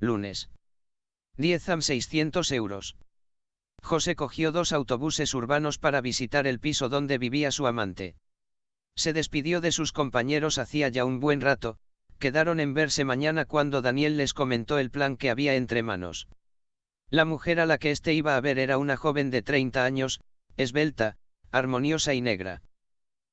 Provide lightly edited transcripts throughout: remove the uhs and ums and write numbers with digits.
lunes. 10 am 600 euros. José cogió 2 autobuses urbanos para visitar el piso donde vivía su amante. Se despidió de sus compañeros hacía ya un buen rato, quedaron en verse mañana cuando Daniel les comentó el plan que había entre manos. La mujer a la que éste iba a ver era una joven de 30 años, esbelta, armoniosa y negra.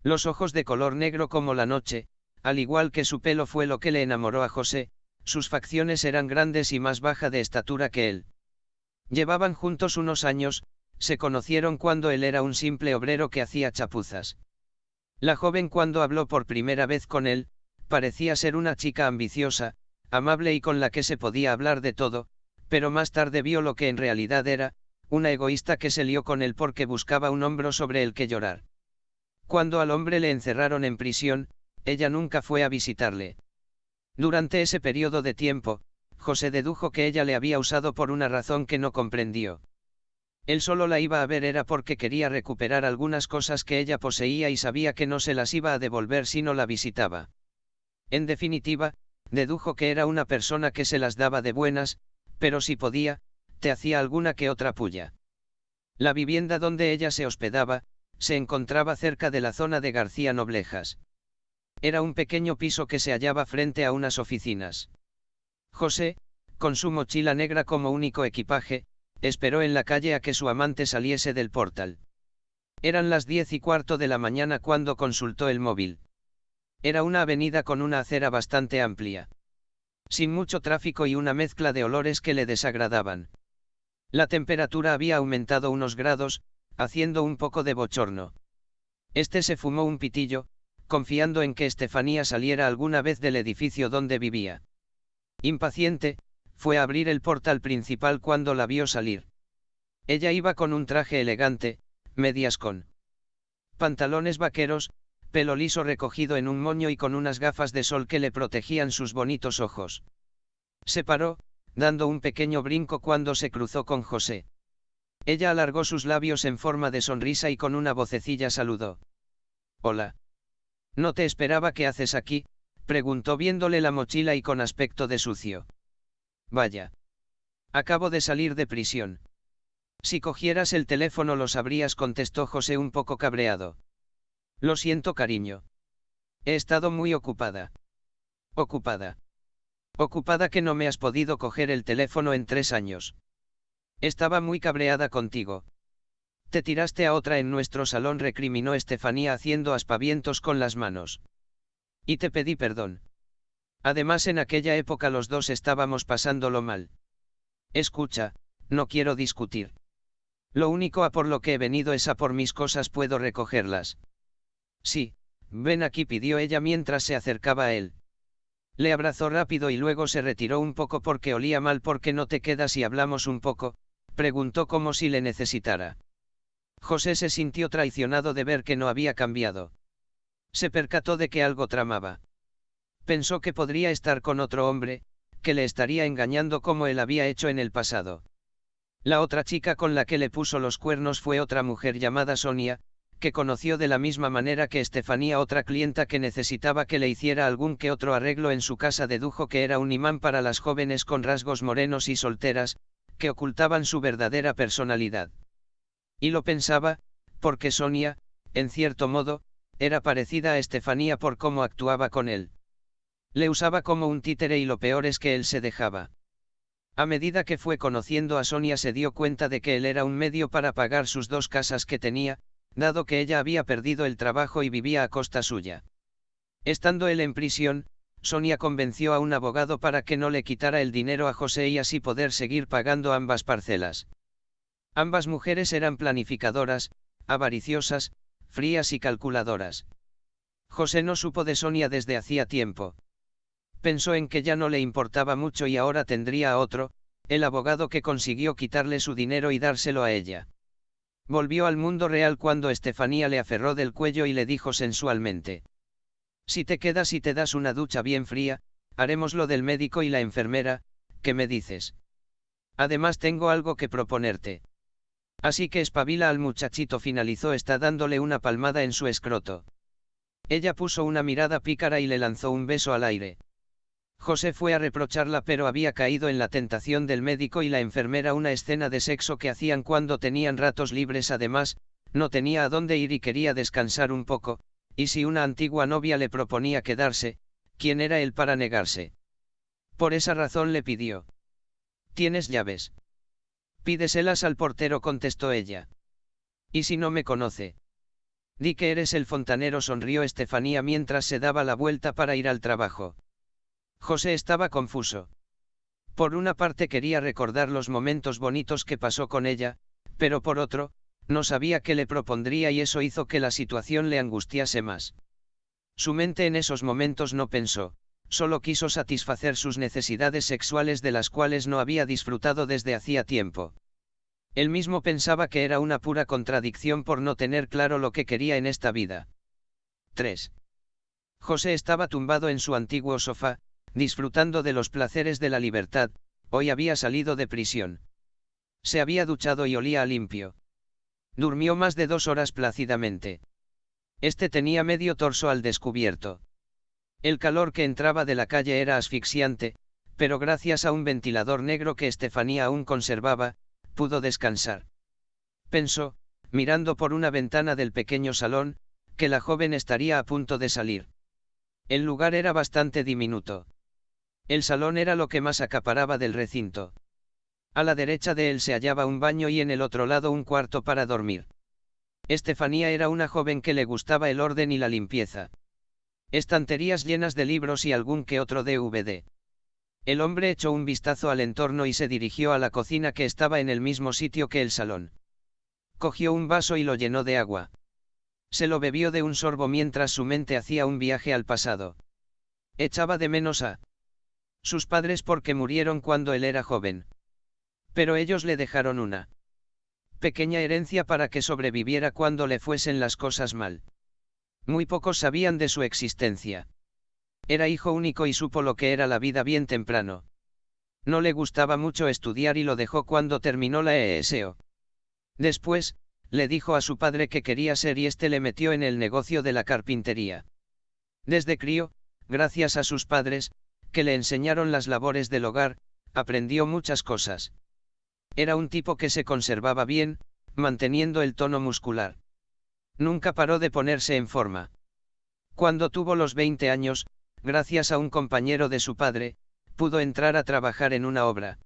Los ojos de color negro como la noche, al igual que su pelo fue lo que le enamoró a José, sus facciones eran grandes y más baja de estatura que él. Llevaban juntos unos años, se conocieron cuando él era un simple obrero que hacía chapuzas. La joven cuando habló por primera vez con él, parecía ser una chica ambiciosa, amable y con la que se podía hablar de todo, pero más tarde vio lo que en realidad era, una egoísta que se lió con él porque buscaba un hombro sobre el que llorar. Cuando al hombre le encerraron en prisión, ella nunca fue a visitarle. Durante ese periodo de tiempo, José dedujo que ella le había usado por una razón que no comprendió. Él solo la iba a ver era porque quería recuperar algunas cosas que ella poseía y sabía que no se las iba a devolver si no la visitaba. En definitiva, dedujo que era una persona que se las daba de buenas, pero si podía, te hacía alguna que otra pulla. La vivienda donde ella se hospedaba, se encontraba cerca de la zona de García Noblejas. Era un pequeño piso que se hallaba frente a unas oficinas. José, con su mochila negra como único equipaje, esperó en la calle a que su amante saliese del portal. Eran las 10:15 de la mañana cuando consultó el móvil. Era una avenida con una acera bastante amplia, sin mucho tráfico y una mezcla de olores que le desagradaban. La temperatura había aumentado unos grados, haciendo un poco de bochorno. Este se fumó un pitillo, confiando en que Estefanía saliera alguna vez del edificio donde vivía. Impaciente, fue a abrir el portal principal cuando la vio salir. Ella iba con un traje elegante, medias con pantalones vaqueros, pelo liso recogido en un moño y con unas gafas de sol que le protegían sus bonitos ojos. Se paró, dando un pequeño brinco cuando se cruzó con José. Ella alargó sus labios en forma de sonrisa y con una vocecilla saludó. «Hola. No te esperaba, ¿qué haces aquí?», preguntó viéndole la mochila y con aspecto de sucio. «Vaya. Acabo de salir de prisión». «Si cogieras el teléfono lo sabrías», contestó José un poco cabreado. «Lo siento, cariño. He estado muy ocupada». «¿Ocupada? Ocupada que no me has podido coger el teléfono en 3 años. Estaba muy cabreada contigo. Te tiraste a otra en nuestro salón», recriminó Estefanía haciendo aspavientos con las manos. «Y te pedí perdón. Además en aquella época los dos estábamos pasándolo mal. Escucha, no quiero discutir. Lo único a por lo que he venido es a por mis cosas, ¿puedo recogerlas?» «Sí, ven aquí», pidió ella mientras se acercaba a él. Le abrazó rápido y luego se retiró un poco porque olía mal. «¿Por qué no te quedas y hablamos un poco?», preguntó como si le necesitara. José se sintió traicionado de ver que no había cambiado. Se percató de que algo tramaba. Pensó que podría estar con otro hombre, que le estaría engañando como él había hecho en el pasado. La otra chica con la que le puso los cuernos fue otra mujer llamada Sonia, que conoció de la misma manera que Estefanía otra clienta que necesitaba que le hiciera algún que otro arreglo en su casa. Dedujo que era un imán para las jóvenes con rasgos morenos y solteras, que ocultaban su verdadera personalidad. Y lo pensaba, porque Sonia, en cierto modo, era parecida a Estefanía por cómo actuaba con él. Le usaba como un títere y lo peor es que él se dejaba. A medida que fue conociendo a Sonia se dio cuenta de que él era un medio para pagar sus 2 casas que tenía, dado que ella había perdido el trabajo y vivía a costa suya. Estando él en prisión, Sonia convenció a un abogado para que no le quitara el dinero a José y así poder seguir pagando ambas parcelas. Ambas mujeres eran planificadoras, avariciosas, frías y calculadoras. José no supo de Sonia desde hacía tiempo. Pensó en que ya no le importaba mucho y ahora tendría a otro, el abogado que consiguió quitarle su dinero y dárselo a ella. Volvió al mundo real cuando Estefanía le aferró del cuello y le dijo sensualmente: «Si te quedas y te das una ducha bien fría, haremos lo del médico y la enfermera, ¿qué me dices? Además tengo algo que proponerte. Así que espabila al muchachito», finalizó esta dándole una palmada en su escroto. Ella puso una mirada pícara y le lanzó un beso al aire. José fue a reprocharla, pero había caído en la tentación del médico y la enfermera, una escena de sexo que hacían cuando tenían ratos libres. Además, no tenía a dónde ir y quería descansar un poco, y si una antigua novia le proponía quedarse, ¿quién era él para negarse? Por esa razón le pidió. ¿Tienes llaves? Pídeselas al portero, contestó ella. ¿Y si no me conoce? Di que eres el fontanero, sonrió Estefanía mientras se daba la vuelta para ir al trabajo. José estaba confuso. Por una parte quería recordar los momentos bonitos que pasó con ella, pero por otro, no sabía qué le propondría y eso hizo que la situación le angustiase más. Su mente en esos momentos no pensó, solo quiso satisfacer sus necesidades sexuales de las cuales no había disfrutado desde hacía tiempo. Él mismo pensaba que era una pura contradicción por no tener claro lo que quería en esta vida. 3. José estaba tumbado en su antiguo sofá, disfrutando de los placeres de la libertad. Hoy había salido de prisión. Se había duchado y olía a limpio. Durmió más de 2 horas plácidamente. Tenía medio torso al descubierto. El calor que entraba de la calle era asfixiante, pero gracias a un ventilador negro que Estefanía aún conservaba, pudo descansar. Pensó, mirando por una ventana del pequeño salón, que la joven estaría a punto de salir. El lugar era bastante diminuto. El salón era lo que más acaparaba del recinto. A la derecha de él se hallaba un baño y en el otro lado un cuarto para dormir. Estefanía era una joven que le gustaba el orden y la limpieza. Estanterías llenas de libros y algún que otro DVD. El hombre echó un vistazo al entorno y se dirigió a la cocina, que estaba en el mismo sitio que el salón. Cogió un vaso y lo llenó de agua. Se lo bebió de un sorbo mientras su mente hacía un viaje al pasado. Echaba de menos a sus padres porque murieron cuando él era joven. Pero ellos le dejaron una pequeña herencia para que sobreviviera cuando le fuesen las cosas mal. Muy pocos sabían de su existencia. Era hijo único y supo lo que era la vida bien temprano. No le gustaba mucho estudiar y lo dejó cuando terminó la ESO. Después, le dijo a su padre que quería ser y le metió en el negocio de la carpintería. Desde crío, gracias a sus padres, que le enseñaron las labores del hogar, aprendió muchas cosas. Era un tipo que se conservaba bien, manteniendo el tono muscular. Nunca paró de ponerse en forma. Cuando tuvo los 20 años, gracias a un compañero de su padre, pudo entrar a trabajar en una obra.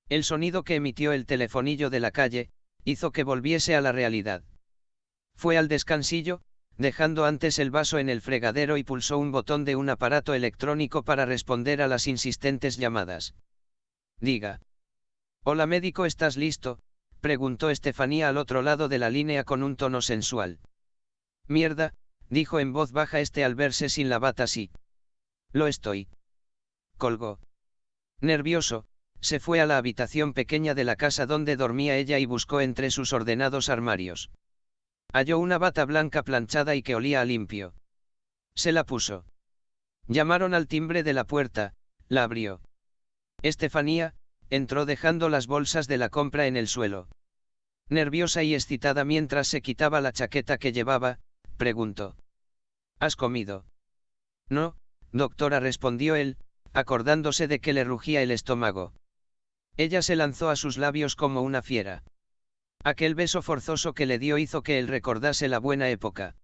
El sonido que emitió el telefonillo de la calle, hizo que volviese a la realidad. Fue al descansillo, dejando antes el vaso en el fregadero, y pulsó un botón de un aparato electrónico para responder a las insistentes llamadas. Diga. Hola médico, ¿estás listo?, preguntó Estefanía al otro lado de la línea con un tono sensual. Mierda, dijo en voz baja al verse sin la bata. Sí. Lo estoy. Colgó. Nervioso, se fue a la habitación pequeña de la casa donde dormía ella y buscó entre sus ordenados armarios. Halló una bata blanca planchada y que olía a limpio. Se la puso. Llamaron al timbre de la puerta, la abrió. Estefanía entró dejando las bolsas de la compra en el suelo. Nerviosa y excitada mientras se quitaba la chaqueta que llevaba, preguntó. ¿Has comido? No, doctora, respondió él, acordándose de que le rugía el estómago. Ella se lanzó a sus labios como una fiera. Aquel beso forzoso que le dio hizo que él recordase la buena época.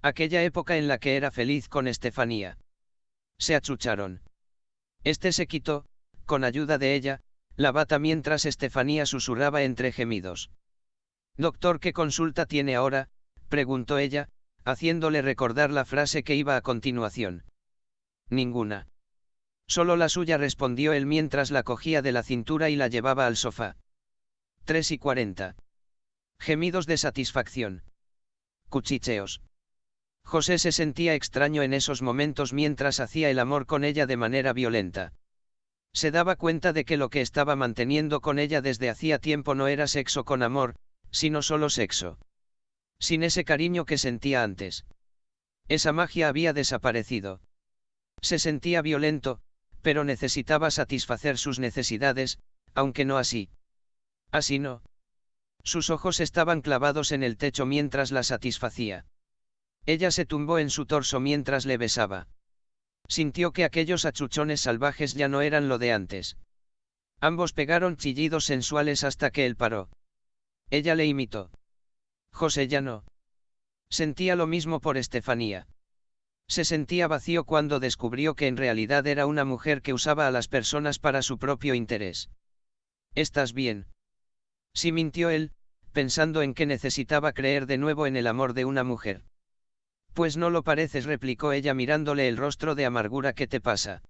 Aquella época en la que era feliz con Estefanía. Se achucharon. Se quitó, con ayuda de ella, la bata mientras Estefanía susurraba entre gemidos. Doctor, ¿qué consulta tiene ahora?, preguntó ella, haciéndole recordar la frase que iba a continuación. Ninguna. Solo la suya, respondió él mientras la cogía de la cintura y la llevaba al sofá. 3:40. Gemidos de satisfacción. Cuchicheos. José se sentía extraño en esos momentos mientras hacía el amor con ella de manera violenta. Se daba cuenta de que lo que estaba manteniendo con ella desde hacía tiempo no era sexo con amor, sino solo sexo. Sin ese cariño que sentía antes. Esa magia había desaparecido. Se sentía violento, pero necesitaba satisfacer sus necesidades, aunque no así. Así no. Sus ojos estaban clavados en el techo mientras la satisfacía. Ella se tumbó en su torso mientras le besaba. Sintió que aquellos achuchones salvajes ya no eran lo de antes. Ambos pegaron chillidos sensuales hasta que él paró. Ella le imitó. José ya no. Sentía lo mismo por Estefanía. Se sentía vacío cuando descubrió que en realidad era una mujer que usaba a las personas para su propio interés. ¿Estás bien? Sí, mintió él, pensando en que necesitaba creer de nuevo en el amor de una mujer. Pues no lo pareces, replicó ella mirándole el rostro de amargura. ¿Qué te pasa?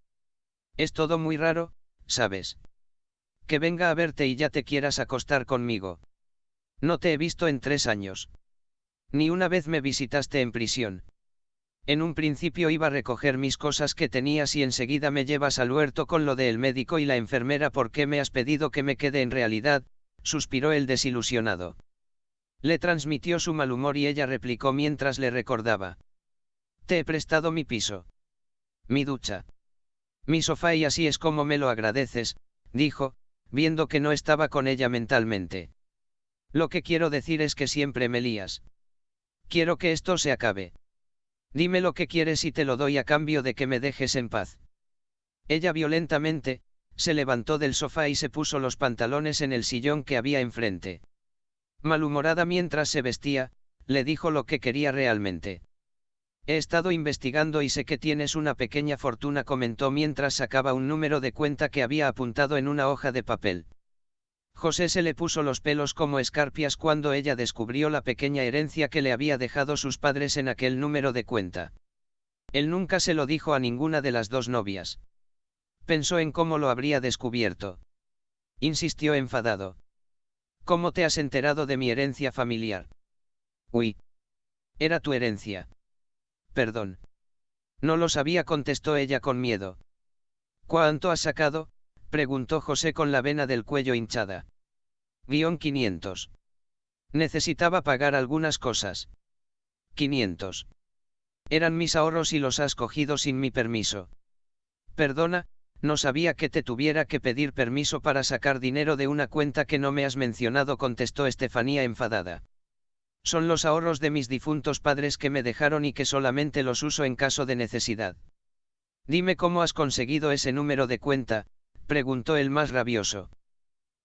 Es todo muy raro, ¿sabes? Que venga a verte y ya te quieras acostar conmigo. No te he visto en 3 años. Ni una vez me visitaste en prisión. En un principio iba a recoger mis cosas que tenías y enseguida me llevas al huerto con lo del médico y la enfermera. ¿Por qué me has pedido que me quede? En realidad, suspiró el desilusionado. Le transmitió su mal humor y ella replicó mientras le recordaba. Te he prestado mi piso. Mi ducha. Mi sofá y así es como me lo agradeces, dijo, viendo que no estaba con ella mentalmente. Lo que quiero decir es que siempre me lías. Quiero que esto se acabe. Dime lo que quieres y te lo doy a cambio de que me dejes en paz. Ella violentamente, se levantó del sofá y se puso los pantalones en el sillón que había enfrente. Malhumorada mientras se vestía, le dijo lo que quería realmente. He estado investigando y sé que tienes una pequeña fortuna, comentó mientras sacaba un número de cuenta que había apuntado en una hoja de papel. José se le puso los pelos como escarpias cuando ella descubrió la pequeña herencia que le había dejado sus padres en aquel número de cuenta. Él nunca se lo dijo a ninguna de las dos novias. Pensó en cómo lo habría descubierto. Insistió enfadado. ¿Cómo te has enterado de mi herencia familiar? Uy. Era tu herencia. Perdón. No lo sabía, contestó ella con miedo. ¿Cuánto has sacado? Preguntó José con la vena del cuello hinchada. -500. Necesitaba pagar algunas cosas. 500. Eran mis ahorros y los has cogido sin mi permiso. Perdona, no sabía que te tuviera que pedir permiso para sacar dinero de una cuenta que no me has mencionado, contestó Estefanía enfadada. Son los ahorros de mis difuntos padres que me dejaron y que solamente los uso en caso de necesidad. Dime cómo has conseguido ese número de cuenta, preguntó el más rabioso.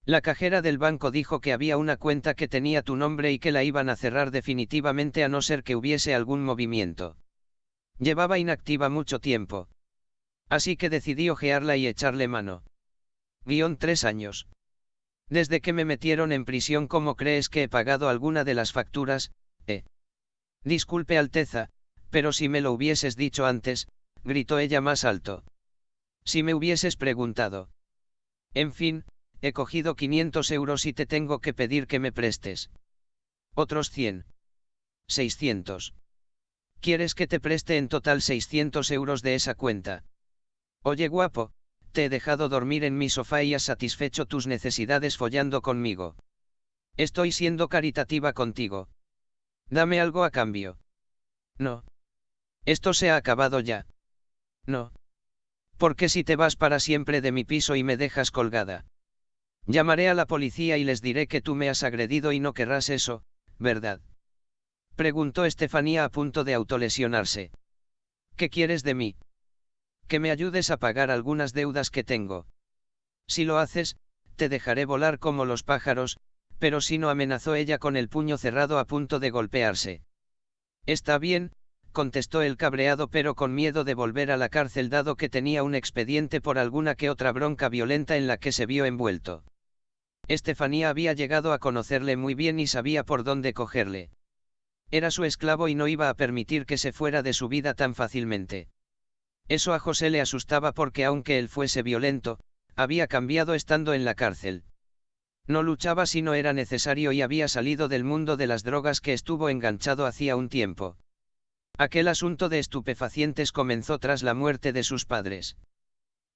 La cajera del banco dijo que había una cuenta que tenía tu nombre y que la iban a cerrar definitivamente a no ser que hubiese algún movimiento. Llevaba inactiva mucho tiempo. Así que decidí ojearla y echarle mano. -3 años. Desde que me metieron en prisión, ¿cómo crees que he pagado alguna de las facturas? Disculpe, Alteza, pero si me lo hubieses dicho antes, gritó ella más alto. Si me hubieses preguntado. En fin, he cogido 500 euros y te tengo que pedir que me prestes. Otros 100. 600. ¿Quieres que te preste en total 600 euros de esa cuenta? Oye, guapo, te he dejado dormir en mi sofá y has satisfecho tus necesidades follando conmigo. Estoy siendo caritativa contigo. Dame algo a cambio. No. Esto se ha acabado ya. No. Porque si te vas para siempre de mi piso y me dejas colgada. Llamaré a la policía y les diré que tú me has agredido y no querrás eso, ¿verdad? Preguntó Estefanía a punto de autolesionarse. ¿Qué quieres de mí? Que me ayudes a pagar algunas deudas que tengo. Si lo haces, te dejaré volar como los pájaros, pero si no, amenazó ella con el puño cerrado a punto de golpearse. Está bien, contestó el cabreado pero con miedo de volver a la cárcel dado que tenía un expediente por alguna que otra bronca violenta en la que se vio envuelto. Estefanía había llegado a conocerle muy bien y sabía por dónde cogerle. Era su esclavo y no iba a permitir que se fuera de su vida tan fácilmente. Eso a José le asustaba porque aunque él fuese violento, había cambiado estando en la cárcel. No luchaba si no era necesario y había salido del mundo de las drogas que estuvo enganchado hacía un tiempo. Aquel asunto de estupefacientes comenzó tras la muerte de sus padres.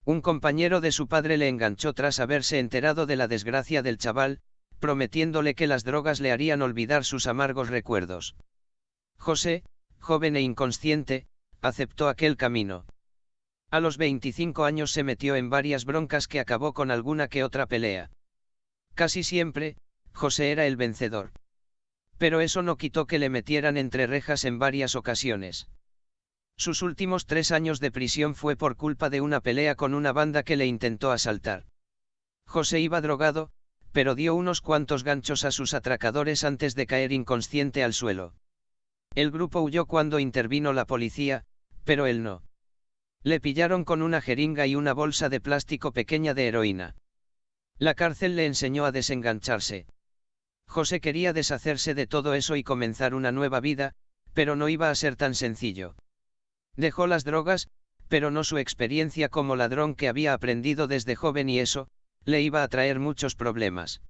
Un compañero de su padre le enganchó tras haberse enterado de la desgracia del chaval, prometiéndole que las drogas le harían olvidar sus amargos recuerdos. José, joven e inconsciente, aceptó aquel camino. A los 25 años se metió en varias broncas que acabó con alguna que otra pelea. Casi siempre, José era el vencedor. Pero eso no quitó que le metieran entre rejas en varias ocasiones. Sus últimos 3 años de prisión fue por culpa de una pelea con una banda que le intentó asaltar. José iba drogado, pero dio unos cuantos ganchos a sus atracadores antes de caer inconsciente al suelo. El grupo huyó cuando intervino la policía, pero él no. Le pillaron con una jeringa y una bolsa de plástico pequeña de heroína. La cárcel le enseñó a desengancharse. José quería deshacerse de todo eso y comenzar una nueva vida, pero no iba a ser tan sencillo. Dejó las drogas, pero no su experiencia como ladrón que había aprendido desde joven y eso, le iba a traer muchos problemas.